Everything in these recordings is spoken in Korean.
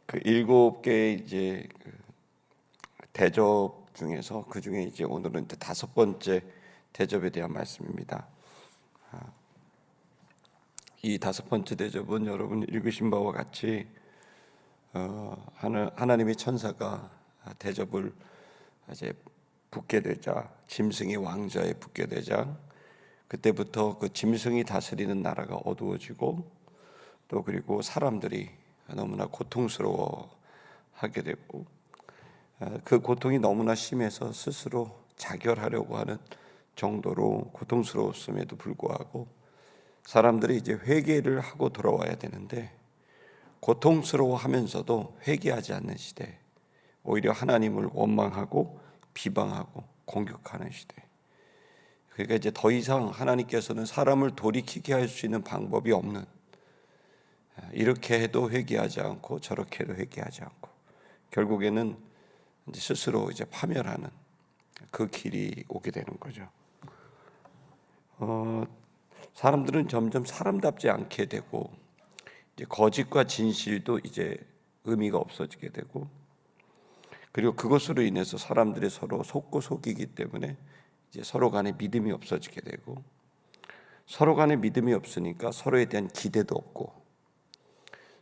그 7개의 이제 대접 중에서 그 중에 이제 오늘은 이제 5번째 대접에 대한 말씀입니다. 이 5번째 대접은 여러분 읽으신 바와 같이 하나님의 천사가 대접을 이제 붙게 되자, 짐승이 왕좌에 붙게 되자 그때부터 그 짐승이 다스리는 나라가 어두워지고 또 그리고 사람들이 너무나 고통스러워하게 되고 그 고통이 너무나 심해서 스스로 자결하려고 하는 정도로 고통스러웠음에도 불구하고 사람들이 이제 회개를 하고 돌아와야 되는데 고통스러워하면서도 회개하지 않는 시대, 오히려 하나님을 원망하고 비방하고 공격하는 시대. 그러니까 이제 더 이상 하나님께서는 사람을 돌이키게 할 수 있는 방법이 없는, 이렇게 해도 회개하지 않고 저렇게 해도 회개하지 않고 결국에는 이제 스스로 이제 파멸하는 그 길이 오게 되는 거죠. 사람들은 점점 사람답지 않게 되고 이제 거짓과 진실도 이제 의미가 없어지게 되고 그리고 그것으로 인해서 사람들이 서로 속고 속이기 때문에 이제 서로 간에 믿음이 없어지게 되고 서로 간에 믿음이 없으니까 서로에 대한 기대도 없고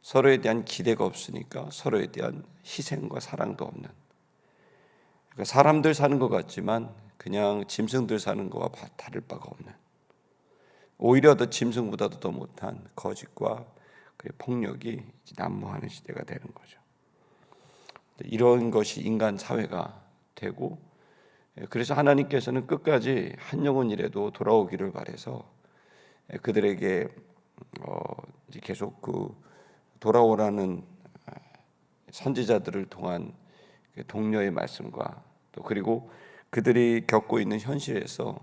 서로에 대한 기대가 없으니까 서로에 대한 희생과 사랑도 없는, 그러니까 사람들 사는 것 같지만 그냥 짐승들 사는 것과 다를 바가 없는, 오히려 더 짐승보다도 더 못한 거짓과 폭력이 난무하는 시대가 되는 거죠. 이런 것이 인간 사회가 되고 그래서 하나님께서는 끝까지 한 영혼이라도 돌아오기를 바라서 그들에게 계속 그 돌아오라는 선지자들을 통한 동료의 말씀과 또 그리고 그들이 겪고 있는 현실에서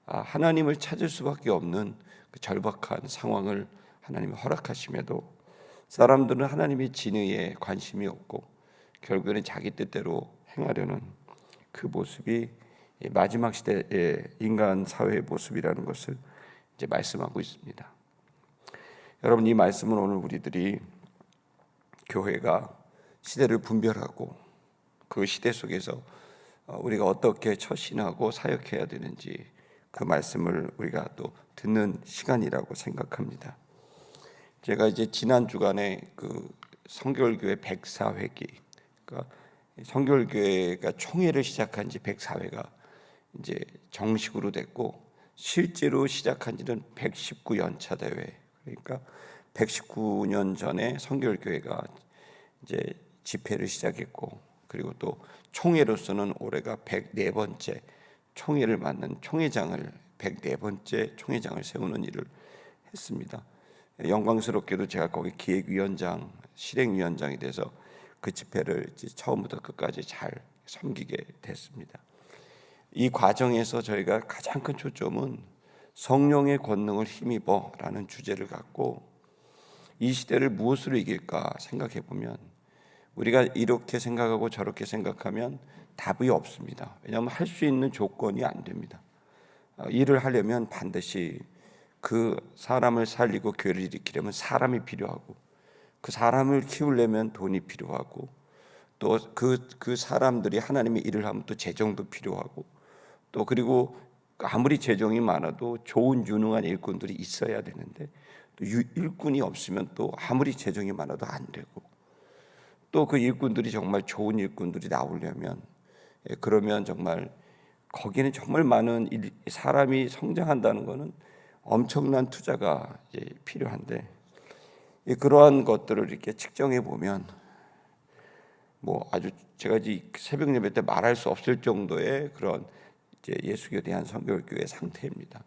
하나님을 찾을 수밖에 없는 그 절박한 상황을 하나님이 허락하심에도 사람들은 하나님의 진의에 관심이 없고 결국에는 자기 뜻대로 행하려는 그 모습이 마지막 시대의 인간 사회의 모습이라는 것을 이제 말씀하고 있습니다. 여러분, 이 말씀은 오늘 우리들이 교회가 시대를 분별하고 그 시대 속에서 우리가 어떻게 처신하고 사역해야 되는지 그 말씀을 우리가 또 듣는 시간이라고 생각합니다. 제가 이제 지난 주간에 그 성결교회 104회기, 그러니까 성결교회가 총회를 시작한 지 104회가 이제 정식으로 됐고 실제로 시작한 지는 119년차 대회. 그러니까 119년 전에 성결교회가 이제 집회를 시작했고 그리고 또 총회로서는 올해가 104번째 총회를 맡는 총회장을 104번째 총회장을 세우는 일을 했습니다. 영광스럽게도 제가 거기 기획위원장, 실행위원장이 돼서 그 집회를 처음부터 끝까지 잘 섬기게 됐습니다. 이 과정에서 저희가 가장 큰 초점은 성령의 권능을 힘입어라는 주제를 갖고 이 시대를 무엇으로 이길까 생각해 보면 우리가 이렇게 생각하고 저렇게 생각하면 답이 없습니다. 왜냐하면 할 수 있는 조건이 안 됩니다. 일을 하려면 반드시 그 사람을 살리고 교회를 일으키려면 사람이 필요하고 그 사람을 키우려면 돈이 필요하고 또 그 사람들이 하나님의 일을 하면 또 재정도 필요하고 또 그리고 아무리 재정이 많아도 좋은 유능한 일꾼들이 있어야 되는데 또 일꾼이 없으면 또 아무리 재정이 많아도 안 되고 또 그 일꾼들이 정말 좋은 일꾼들이 나오려면 그러면 정말 거기는 정말 많은 사람이 성장한다는 것은 엄청난 투자가 필요한데 그러한 것들을 이렇게 측정해 보면 뭐 아주 제가 이제 새벽 예배 때 말할 수 없을 정도의 그런 이제 예수교대한 성결교회 상태입니다.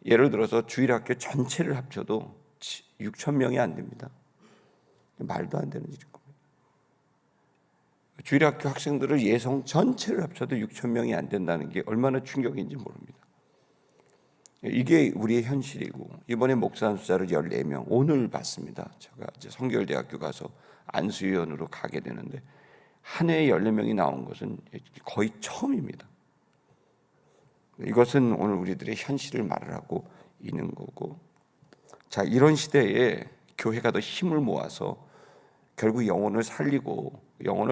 예를 들어서 주일학교 전체를 합쳐도 6천 명이 안 됩니다. 말도 안 되는 일인 겁니다. 주일학교 학생들을 예성 전체를 합쳐도 6천 명이 안 된다는 게 얼마나 충격인지 모릅니다. 이게 우리의 현실이고 이번에 목사 숫자를 14명 오늘 봤습니다. 제가 이제 성결대학교 가서 안수위원으로 가게 되는데 한 해에 14명이 나온 것은 거의 처음입니다. 이것은 오늘 우리들의 현실을 말을 하고 있는 거고, 자, 이런 시대에 교회가 더 힘을 모아서 결국 영혼을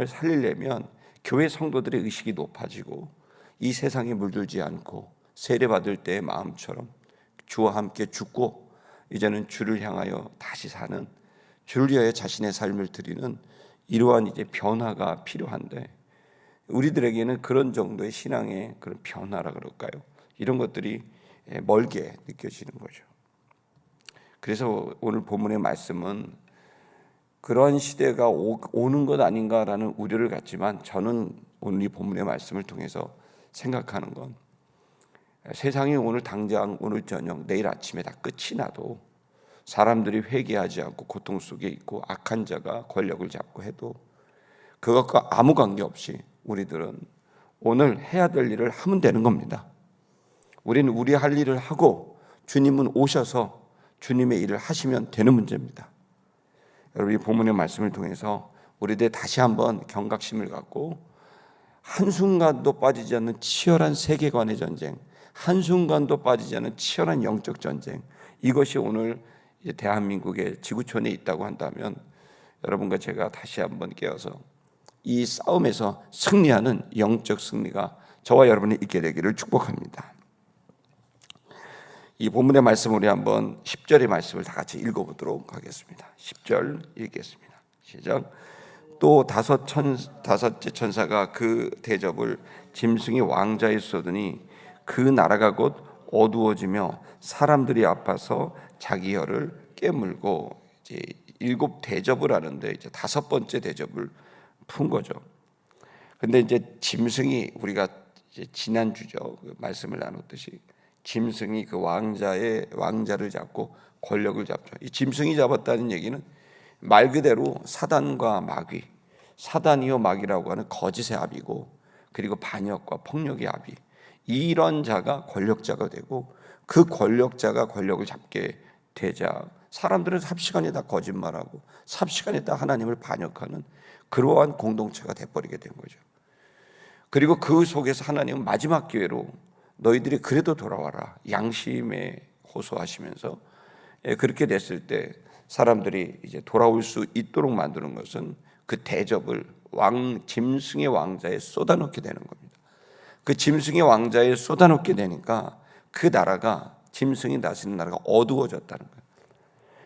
살리려면 교회 성도들의 의식이 높아지고 이 세상에 물들지 않고 세례받을 때의 마음처럼 주와 함께 죽고 이제는 주를 향하여 다시 사는, 주를 위하여 자신의 삶을 드리는 이러한 이제 변화가 필요한데, 우리들에게는 그런 정도의 신앙의 그런 변화라 그럴까요? 이런 것들이 멀게 느껴지는 거죠. 그래서 오늘 본문의 말씀은 그러한 시대가 오는 것 아닌가라는 우려를 갖지만, 저는 오늘 이 본문의 말씀을 통해서 생각하는 건 세상이 오늘 당장, 오늘 저녁, 내일 아침에 다 끝이 나도 사람들이 회개하지 않고 고통 속에 있고 악한 자가 권력을 잡고 해도 그것과 아무 관계없이 우리들은 오늘 해야 될 일을 하면 되는 겁니다. 우리는 우리 할 일을 하고 주님은 오셔서 주님의 일을 하시면 되는 문제입니다. 여러분, 이 본문의 말씀을 통해서 우리들 다시 한번 경각심을 갖고 한순간도 빠지지 않는 치열한 세계관의 전쟁, 한순간도 빠지지 않는 치열한 영적 전쟁, 이것이 오늘 대한민국의 지구촌에 있다고 한다면 여러분과 제가 다시 한번 깨어서 이 싸움에서 승리하는 영적 승리가 저와 여러분이 있게 되기를 축복합니다. 이 본문의 말씀을 우리 한번 10절의 말씀을 다 같이 읽어보도록 하겠습니다. 10절 읽겠습니다. 시작. 또 다섯째 천사가 그 대접을 짐승의 왕자에 쏟으니 그 나라가 곧 어두워지며 사람들이 아파서 자기 혀를 깨물고, 이제 7 대접을 하는데 이제 5번째 대접을 푼 거죠. 근데 이제 짐승이, 우리가 이제 지난주죠, 그 말씀을 나눴듯이 짐승이 그 왕자를 잡고 권력을 잡죠. 이 짐승이 잡았다는 얘기는 말 그대로 사단과 마귀, 사단이요 마귀라고 하는 거짓의 아비고, 그리고 반역과 폭력의 아비, 이런 자가 권력자가 되고, 그 권력자가 권력을 잡게 되자 사람들은 삽시간에 다 거짓말하고 삽시간에 다 하나님을 반역하는 그러한 공동체가 돼버리게 된 거죠. 그리고 그 속에서 하나님은 마지막 기회로 너희들이 그래도 돌아와라, 양심에 호소하시면서, 그렇게 됐을 때 사람들이 이제 돌아올 수 있도록 만드는 것은 그 대접을 짐승의 왕자에 쏟아놓게 되는 겁니다. 그 짐승의 왕자에 쏟아놓게 되니까 그 나라가, 짐승이 다스리는 나라가 어두워졌다는 거예요.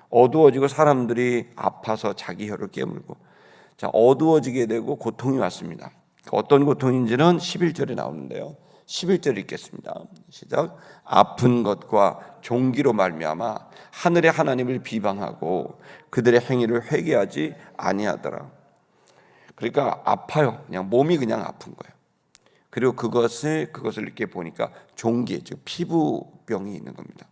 어두워지고 사람들이 아파서 자기 혀를 깨물고, 자, 어두워지게 되고 고통이 왔습니다. 어떤 고통인지는 11절에 나오는데요. 11절 읽겠습니다. 시작. 아픈 것과 종기로 말미암아 하늘의 하나님을 비방하고 그들의 행위를 회개하지 아니하더라. 그러니까 아파요. 그냥 몸이 그냥 아픈 거예요. 그리고 그것을 이렇게 보니까 종기, 즉 피부병이 있는 겁니다.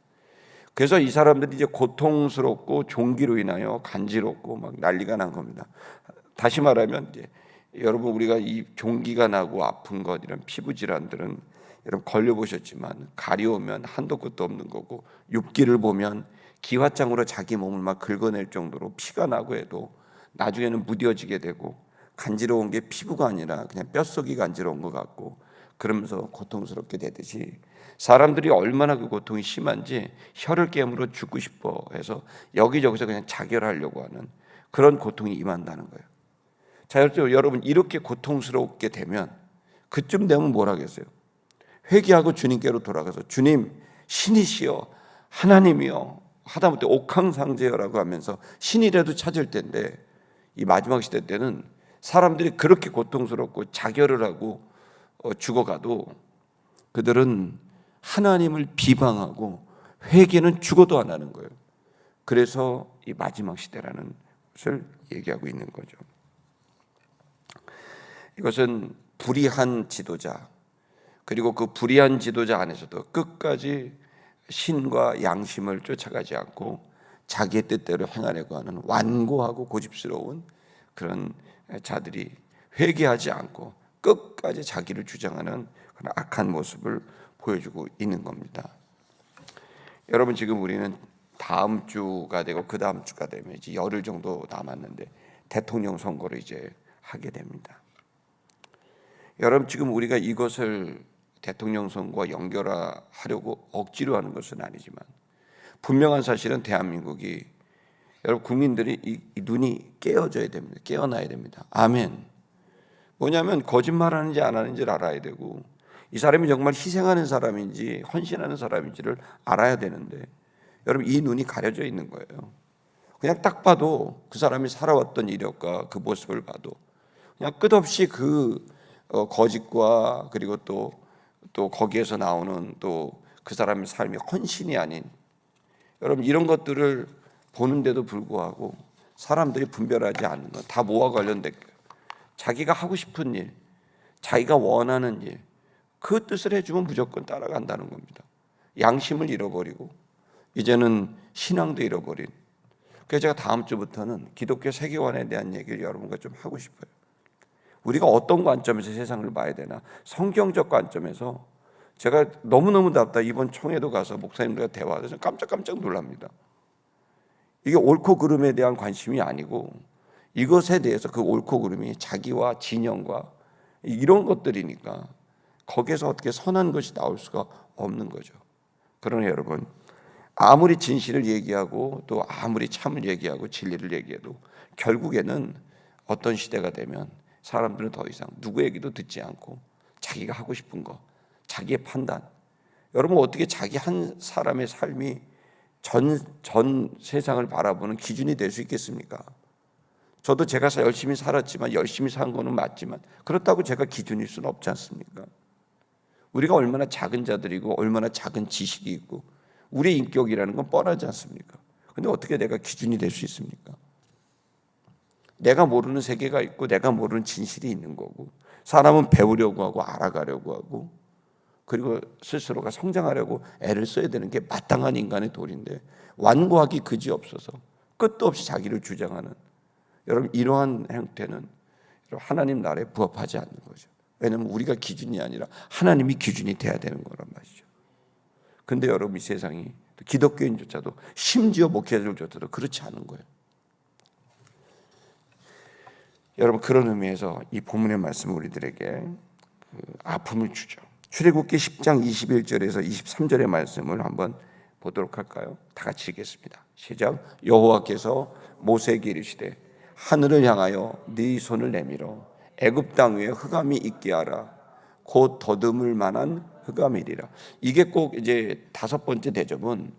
그래서 이 사람들이 이제 고통스럽고 종기로 인하여 간지럽고 막 난리가 난 겁니다. 다시 말하면 이제 여러분, 우리가 이 종기가 나고 아픈 것, 이런 피부 질환들은 여러분 걸려보셨지만 가려우면 한도 끝도 없는 거고, 욥기를 보면 기왓장으로 자기 몸을 막 긁어낼 정도로 피가 나고 해도 나중에는 무뎌지게 되고, 간지러운 게 피부가 아니라 그냥 뼛속이 간지러운 것 같고, 그러면서 고통스럽게 되듯이 사람들이 얼마나 그 고통이 심한지 혀를 깨물어 죽고 싶어 해서 여기저기서 그냥 자결하려고 하는 그런 고통이 임한다는 거예요. 자, 여러분, 이렇게 고통스럽게 되면 그쯤 되면 뭘 하겠어요? 회개하고 주님께로 돌아가서 주님, 신이시여, 하나님이여, 하다못해 옥황상제여라고 하면서 신이라도 찾을 텐데, 이 마지막 시대 때는 사람들이 그렇게 고통스럽고 자결을 하고 죽어가도 그들은 하나님을 비방하고 회개는 죽어도 안 하는 거예요. 그래서 이 마지막 시대라는 것을 얘기하고 있는 거죠. 이것은 불의한 지도자, 그리고 그 불의한 지도자 안에서도 끝까지 신과 양심을 쫓아가지 않고 자기의 뜻대로 행하려고 하는 완고하고 고집스러운 그런 자들이 회개하지 않고 끝까지 자기를 주장하는 그런 악한 모습을 보여주고 있는 겁니다. 여러분, 지금 우리는 다음 주가 되고 그 다음 주가 되면 이제 열흘 정도 남았는데 대통령 선거를 이제 하게 됩니다. 여러분, 지금 우리가 이것을 대통령 선거와 연결하려고 억지로 하는 것은 아니지만, 분명한 사실은 대한민국이 여러분 국민들이 이 눈이 깨어져야 됩니다. 깨어나야 됩니다. 아멘. 뭐냐면 거짓말하는지 안 하는지를 알아야 되고 이 사람이 정말 희생하는 사람인지 헌신하는 사람인지를 알아야 되는데 여러분 이 눈이 가려져 있는 거예요. 그냥 딱 봐도 그 사람이 살아왔던 이력과 그 모습을 봐도 그냥 끝없이 그 거짓과 그리고 또 거기에서 나오는 또 그 사람의 삶이 헌신이 아닌 여러분 이런 것들을 보는데도 불구하고 사람들이 분별하지 않는 것 다 뭐와 관련된 거예요? 자기가 하고 싶은 일, 자기가 원하는 일, 그 뜻을 해주면 무조건 따라간다는 겁니다. 양심을 잃어버리고 이제는 신앙도 잃어버린. 그래서 제가 다음 주부터는 기독교 세계관에 대한 얘기를 여러분과 좀 하고 싶어요. 우리가 어떤 관점에서 세상을 봐야 되나? 성경적 관점에서 제가 너무너무 답답. 이번 총회도 가서 목사님들과 대화해서 깜짝 놀랍니다. 이게 옳고 그름에 대한 관심이 아니고 이것에 대해서 그 옳고 그름이 자기와 진영과 이런 것들이니까 거기에서 어떻게 선한 것이 나올 수가 없는 거죠. 그러나 여러분 아무리 진실을 얘기하고 또 아무리 참을 얘기하고 진리를 얘기해도 결국에는 어떤 시대가 되면 사람들은 더 이상 누구 얘기도 듣지 않고 자기가 하고 싶은 거, 자기의 판단. 여러분 어떻게 자기 한 사람의 삶이 전 세상을 바라보는 기준이 될 수 있겠습니까? 저도 제가 열심히 살았지만 열심히 산 거는 맞지만 그렇다고 제가 기준일 수는 없지 않습니까? 우리가 얼마나 작은 자들이고 얼마나 작은 지식이 있고 우리의 인격이라는 건 뻔하지 않습니까? 근데 어떻게 내가 기준이 될 수 있습니까? 내가 모르는 세계가 있고 내가 모르는 진실이 있는 거고 사람은 배우려고 하고 알아가려고 하고 그리고 스스로가 성장하려고 애를 써야 되는 게 마땅한 인간의 도리인데 완고하기 그지없어서 끝도 없이 자기를 주장하는 여러분 이러한 형태는 하나님 나라에 부합하지 않는 거죠. 왜냐하면 우리가 기준이 아니라 하나님이 기준이 돼야 되는 거란 말이죠. 근데 여러분 이 세상이 기독교인조차도 심지어 목회자들조차도 그렇지 않은 거예요. 여러분 그런 의미에서 이 본문의 말씀은 우리들에게 아픔을 주죠. 출애굽기 10장 21절에서 23절의 말씀을 한번 보도록 할까요? 다 같이 읽겠습니다. 시작. 여호와께서 모세에게 이르시되 하늘을 향하여 네 손을 내밀어 애굽 땅 위에 흑암이 있게 하라. 곧 더듬을 만한 흑암이리라. 이게 꼭 이제 다섯 번째 대접은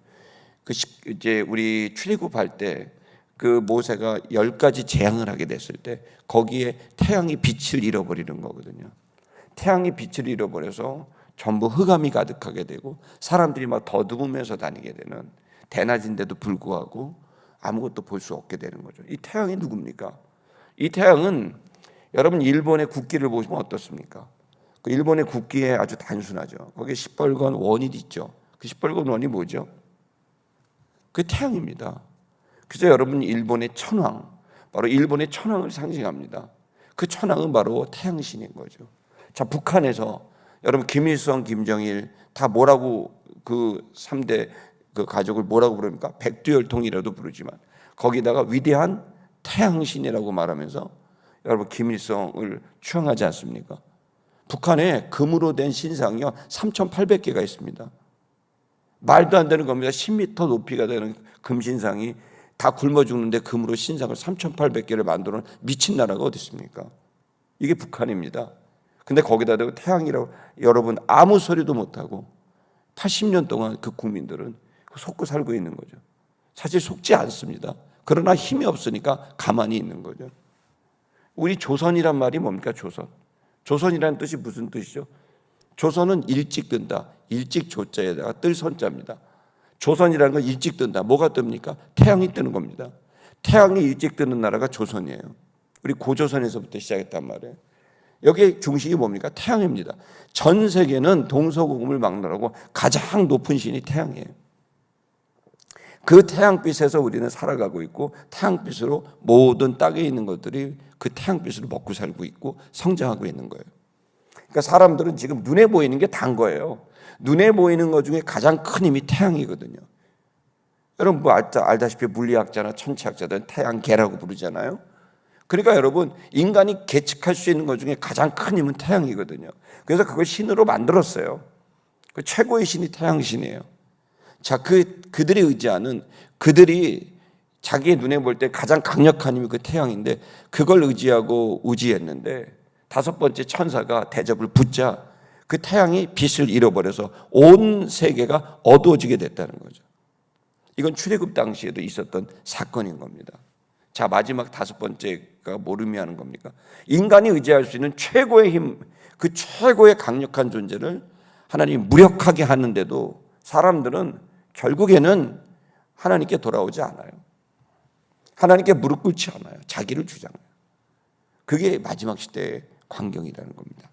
이제 우리 출애굽할 때 그 모세가 10가지 재앙을 하게 됐을 때 거기에 태양이 빛을 잃어버리는 거거든요. 태양이 빛을 잃어버려서 전부 흑암이 가득하게 되고 사람들이 막 더듬으면서 다니게 되는 대낮인데도 불구하고 아무것도 볼 수 없게 되는 거죠. 이 태양이 누굽니까? 이 태양은 여러분 일본의 국기를 보시면 어떻습니까? 그 일본의 국기에 아주 단순하죠. 거기에 시뻘건 원이 있죠. 그 시뻘건 원이 뭐죠? 그 태양입니다. 그래서 여러분 일본의 천황, 바로 일본의 천황을 상징합니다. 그 천황은 바로 태양신인 거죠. 자, 북한에서 여러분 김일성, 김정일 다 뭐라고 그 3대 그 가족을 뭐라고 부릅니까? 백두혈통이라도 부르지만 거기다가 위대한 태양신이라고 말하면서 여러분 김일성을 추앙하지 않습니까? 북한에 금으로 된 신상이요 3,800개가 있습니다. 말도 안 되는 겁니다. 10m 높이가 되는 금신상이 다 굶어 죽는데 금으로 신상을 3,800개를 만들어 미친 나라가 어디 있습니까? 이게 북한입니다. 근데 거기다 대고 태양이라고 여러분 아무 소리도 못하고 80년 동안 그 국민들은 속고 살고 있는 거죠. 사실 속지 않습니다. 그러나 힘이 없으니까 가만히 있는 거죠. 우리 조선이란 말이 뭡니까? 조선이라는 뜻이 무슨 뜻이죠? 조선은 일찍 뜬다. 일찍 조자에다가 뜰 선자입니다. 조선이라는 건 일찍 뜬다. 뭐가 뜹니까? 태양이 뜨는 겁니다. 태양이 일찍 뜨는 나라가 조선이에요. 우리 고조선에서부터 시작했단 말이에요. 여기에 중심이 뭡니까? 태양입니다. 전 세계는 동서고금을 막론하고 가장 높은 신이 태양이에요. 그 태양빛에서 우리는 살아가고 있고 태양빛으로 모든 땅에 있는 것들이 그 태양빛으로 먹고 살고 있고 성장하고 있는 거예요. 그러니까 사람들은 지금 눈에 보이는 게 단 거예요. 눈에 보이는 것 중에 가장 큰 힘이 태양이거든요. 여러분 뭐 알다시피 물리학자나 천체학자들은 태양계라고 부르잖아요. 그러니까 여러분 인간이 계측할 수 있는 것 중에 가장 큰 힘은 태양이거든요. 그래서 그걸 신으로 만들었어요. 그 최고의 신이 태양신이에요. 자, 그들이 의지하는 그들이 자기의 눈에 볼 때 가장 강력한 힘이 그 태양인데 그걸 의지하고 우지했는데 다섯 번째 천사가 대접을 붙자 그 태양이 빛을 잃어버려서 온 세계가 어두워지게 됐다는 거죠. 이건 출애굽 당시에도 있었던 사건인 겁니다. 자, 마지막 다섯 번째가 뭘 의미하는 겁니까? 인간이 의지할 수 있는 최고의 힘, 그 최고의 강력한 존재를 하나님이 무력하게 하는데도 사람들은 결국에는 하나님께 돌아오지 않아요. 하나님께 무릎 꿇지 않아요. 자기를 주장해요. 그게 마지막 시대의 광경이라는 겁니다.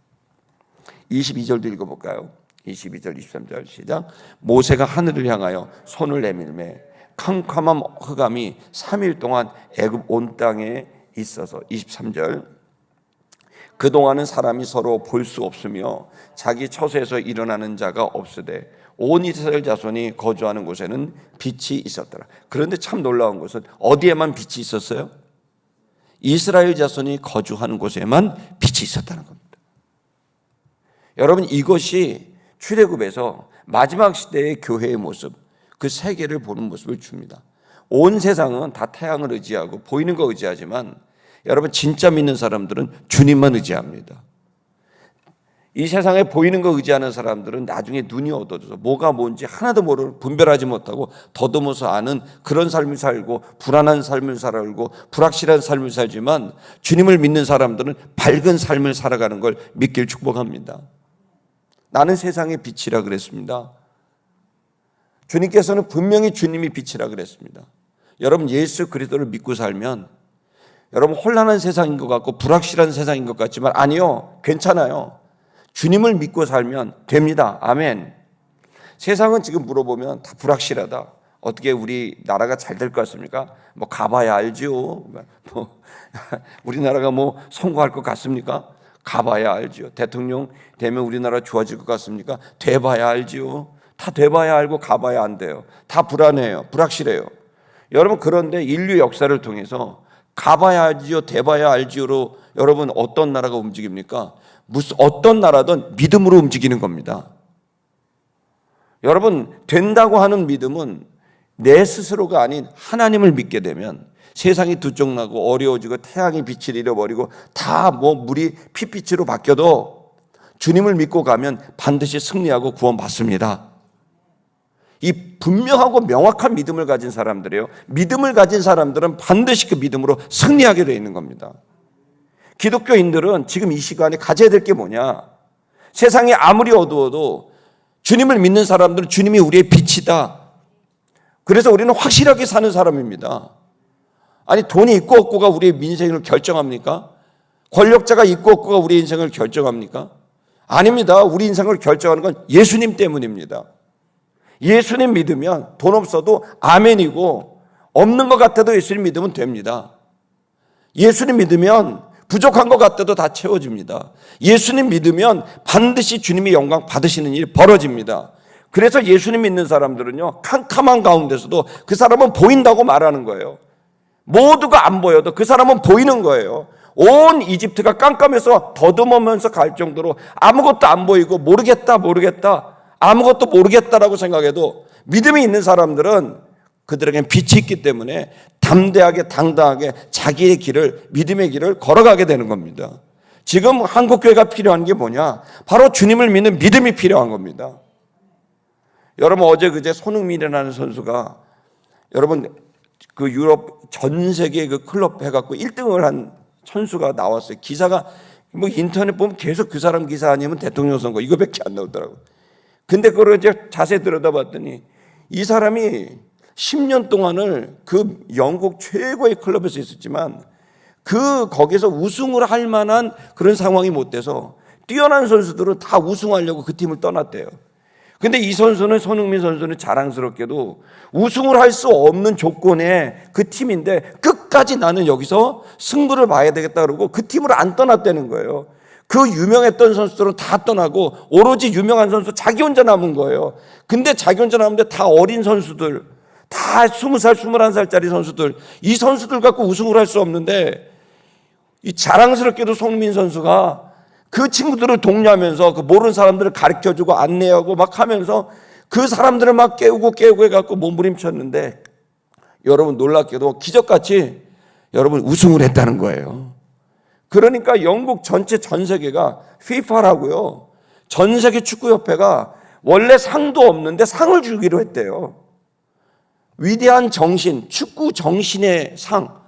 22절도 읽어볼까요? 22절, 23절 시작. 모세가 하늘을 향하여 손을 내밀매 캄캄한 흑암이 3일 동안 애굽 온 땅에 있어서 23절 그동안은 사람이 서로 볼 수 없으며 자기 처소에서 일어나는 자가 없으되 온 이스라엘 자손이 거주하는 곳에는 빛이 있었더라. 그런데 참 놀라운 것은 어디에만 빛이 있었어요? 이스라엘 자손이 거주하는 곳에만 빛이 있었다는 겁니다. 여러분, 이것이 출애굽에서 마지막 시대의 교회의 모습, 그 세계를 보는 모습을 줍니다. 온 세상은 다 태양을 의지하고 보이는 거 의지하지만 여러분, 진짜 믿는 사람들은 주님만 의지합니다. 이 세상에 보이는 거 의지하는 사람들은 나중에 눈이 어두워져서 뭐가 뭔지 하나도 모르고 분별하지 못하고 더듬어서 아는 그런 삶을 살고 불안한 삶을 살고 불확실한 삶을 살지만 주님을 믿는 사람들은 밝은 삶을 살아가는 걸 믿길 축복합니다. 나는 세상의 빛이라 그랬습니다. 주님께서는 분명히 주님이 빛이라 그랬습니다. 여러분, 예수 그리스도를 믿고 살면 여러분 혼란한 세상인 것 같고 불확실한 세상인 것 같지만 아니요, 괜찮아요. 주님을 믿고 살면 됩니다. 아멘. 세상은 지금 물어보면 다 불확실하다. 어떻게 우리 나라가 잘 될 것 같습니까? 뭐 가봐야 알죠. 뭐 우리나라가 뭐 성공할 것 같습니까? 가봐야 알죠. 대통령 되면 우리나라 좋아질 것 같습니까? 돼봐야 알죠. 다 돼봐야 알고 가봐야 안 돼요. 다 불안해요. 불확실해요. 여러분, 그런데 인류 역사를 통해서 가봐야 알지요, 돼봐야 알지요로 여러분 어떤 나라가 움직입니까? 무슨 어떤 나라든 믿음으로 움직이는 겁니다. 여러분, 된다고 하는 믿음은 내 스스로가 아닌 하나님을 믿게 되면 세상이 두쪽나고 어려워지고 태양이 빛을 잃어버리고 다 뭐 물이 핏빛으로 바뀌어도 주님을 믿고 가면 반드시 승리하고 구원받습니다. 이 분명하고 명확한 믿음을 가진 사람들이에요. 믿음을 가진 사람들은 반드시 그 믿음으로 승리하게 되어 있는 겁니다. 기독교인들은 지금 이 시간에 가져야 될 게 뭐냐? 세상이 아무리 어두워도 주님을 믿는 사람들은 주님이 우리의 빛이다. 그래서 우리는 확실하게 사는 사람입니다. 아니, 돈이 있고 없고가 우리의 인생을 결정합니까? 권력자가 있고 없고가 우리의 인생을 결정합니까? 아닙니다. 우리 인생을 결정하는 건 예수님 때문입니다. 예수님 믿으면 돈 없어도 아멘이고 없는 것 같아도 예수님 믿으면 됩니다. 예수님 믿으면 부족한 것 같아도 다 채워집니다. 예수님 믿으면 반드시 주님이 영광 받으시는 일이 벌어집니다. 그래서 예수님 믿는 사람들은요, 캄캄한 가운데서도 그 사람은 보인다고 말하는 거예요. 모두가 안 보여도 그 사람은 보이는 거예요. 온 이집트가 깜깜해서 더듬으면서 갈 정도로 아무것도 안 보이고 모르겠다 아무것도 모르겠다라고 생각해도 믿음이 있는 사람들은 그들에겐 빛이 있기 때문에 담대하게 당당하게 자기의 길을, 믿음의 길을 걸어가게 되는 겁니다. 지금 한국교회가 필요한 게 뭐냐? 바로 주님을 믿는 믿음이 필요한 겁니다. 여러분, 어제 그제 손흥민이라는 선수가 여러분 그 유럽 전 세계 그 클럽 해갖고 1등을 한 선수가 나왔어요. 기사가 뭐 인터넷 보면 계속 그 사람 기사 아니면 대통령 선거 이거밖에 안 나오더라고요. 근데 그걸 이제 자세히 들여다봤더니 이 사람이 10년 동안을 그 영국 최고의 클럽에서 있었지만 거기서 우승을 할 만한 그런 상황이 못 돼서 뛰어난 선수들은 다 우승하려고 그 팀을 떠났대요. 근데 이 선수는, 손흥민 선수는 자랑스럽게도 우승을 할 수 없는 조건의 그 팀인데 끝까지 나는 여기서 승부를 봐야 되겠다 그러고 그 팀을 안 떠났다는 거예요. 그 유명했던 선수들은 다 떠나고 오로지 유명한 선수 자기 혼자 남은 거예요. 근데 자기 혼자 남은데 다 어린 선수들, 다 20살, 21살짜리 선수들, 이 선수들 갖고 우승을 할 수 없는데 이 자랑스럽게도 손흥민 선수가 그 친구들을 독려하면서 그 모르는 사람들을 가르쳐주고 안내하고 막 하면서 그 사람들을 막 깨우고 해갖고 몸부림쳤는데 여러분 놀랍게도 기적같이 여러분 우승을 했다는 거예요. 그러니까 영국 전체 전 세계가 FIFA라고요. 전 세계 축구협회가 원래 상도 없는데 상을 주기로 했대요. 위대한 정신, 축구 정신의 상.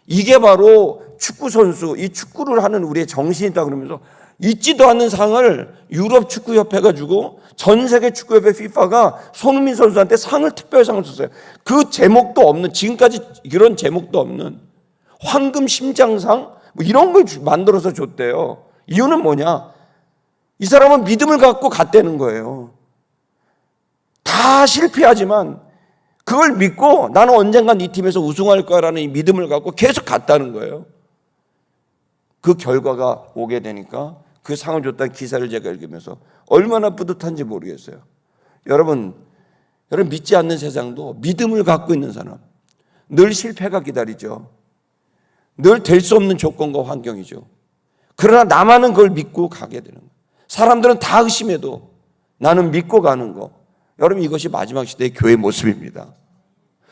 이게 바로 축구 선수, 이 축구를 하는 우리의 정신이다 그러면서 있지도 않는 상을 유럽 축구협회가 주고 전 세계 축구협회 FIFA가 손흥민 선수한테 상을 특별상을 줬어요. 그 제목도 없는, 지금까지 이런 제목도 없는 황금 심장상 뭐 이런 걸 만들어서 줬대요. 이유는 뭐냐? 이 사람은 믿음을 갖고 갔다는 거예요. 다 실패하지만 그걸 믿고 나는 언젠간 이 팀에서 우승할 거라는 이 믿음을 갖고 계속 갔다는 거예요. 그 결과가 오게 되니까 그 상을 줬다는 기사를 제가 읽으면서 얼마나 뿌듯한지 모르겠어요. 여러분 믿지 않는 세상도 믿음을 갖고 있는 사람, 늘 실패가 기다리죠. 늘 될 수 없는 조건과 환경이죠. 그러나 나만은 그걸 믿고 가게 되는 거예요. 사람들은 다 의심해도 나는 믿고 가는 거. 여러분 이것이 마지막 시대의 교회의 모습입니다.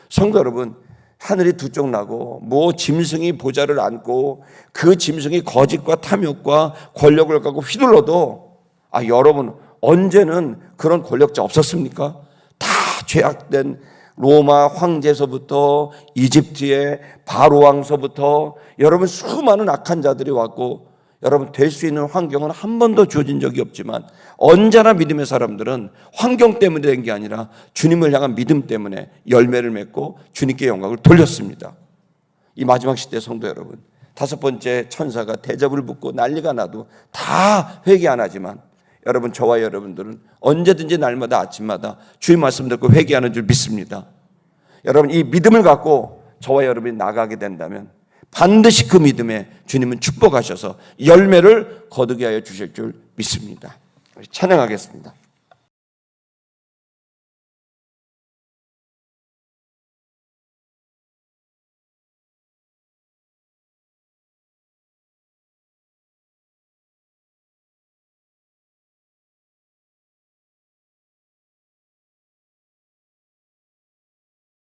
성도 여러분, 하늘이 두 쪽 나고 뭐 짐승이 보좌를 안고 그 짐승이 거짓과 탐욕과 권력을 갖고 휘둘러도 여러분 언제는 그런 권력자 없었습니까? 다 죄악된 로마 황제서부터 이집트의 바로 왕서부터 여러분 수많은 악한 자들이 왔고 여러분 될 수 있는 환경은 한 번도 주어진 적이 없지만 언제나 믿음의 사람들은 환경 때문에 된 게 아니라 주님을 향한 믿음 때문에 열매를 맺고 주님께 영광을 돌렸습니다. 이 마지막 시대 성도 여러분, 다섯 번째 천사가 대접을 붙고 난리가 나도 다 회개 안 하지만 여러분 저와 여러분들은 언제든지 날마다 아침마다 주의 말씀 듣고 회개하는 줄 믿습니다. 여러분 이 믿음을 갖고 저와 여러분이 나가게 된다면 반드시 그 믿음에 주님은 축복하셔서 열매를 거두게 하여 주실 줄 믿습니다. 찬양하겠습니다.